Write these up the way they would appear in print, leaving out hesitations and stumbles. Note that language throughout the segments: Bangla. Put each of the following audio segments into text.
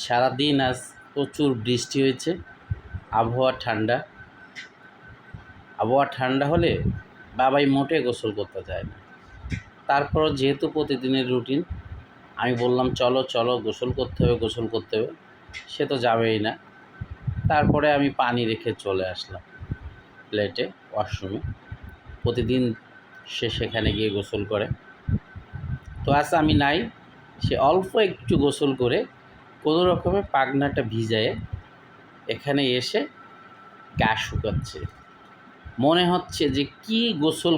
সারাদিন আজ প্রচুর বৃষ্টি হয়েছে। আবহাওয়া ঠান্ডা হলে বাবাই মোটে গোসল করতে চায় না। তারপরও যেহেতু প্রতিদিনের রুটিন, আমি বললাম চলো গোসল করতে হবে। সে তো যাবেই না। তারপরে আমি পানি রেখে চলে আসলাম প্লেটে, ওয়াশরুমে। প্রতিদিন সে সেখানে গিয়ে গোসল করে। তো আজ আমি নাই, সে অল্প একটু গোসল করে কোনো রকমে পাগনাটা ভিজায়ে এখানে এসে গা শুকাচ্ছে। মনে হচ্ছে যে কি গোসল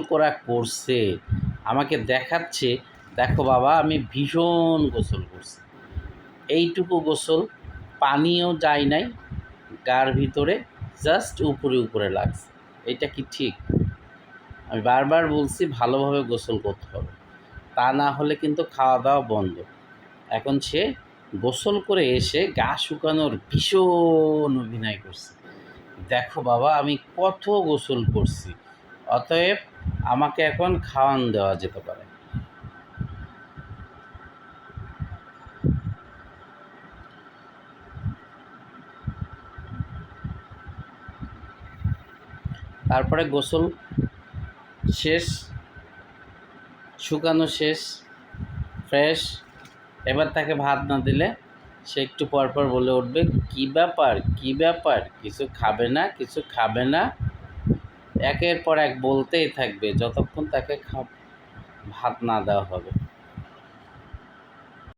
করছে, আমাকে দেখাচ্ছে, দেখো বাবা আমি ভীষণ গোসল করছি। এইটুকু গোসল, পানিও যায় নাই গার ভিতরে, জাস্ট উপরে লাগছে। এটা কি ঠিক? আমি বারবার বলছি ভালোভাবে গোসল করতে হবে, তা না হলে কিন্তু খাওয়া দাওয়া বন্ধ। এখন সে গোসল করে এসে গা শুকানোর ভীষণ অভিনয় করছে। দেখো বাবা আমি কত গোসল করছি, অতএব আমাকে এখন খাওয়ান দেওয়া যেতে পারে। তারপরে গোসল শেষ, শুকানো শেষ, ফ্রেশ। এবার তাকে ভাত না দিলে সে একটু পর বলে উঠবে, কী ব্যাপার, কিছু খাবে না। একের পর এক বলতেই থাকবে যতক্ষণ তাকে ভাত না দেওয়া হবে।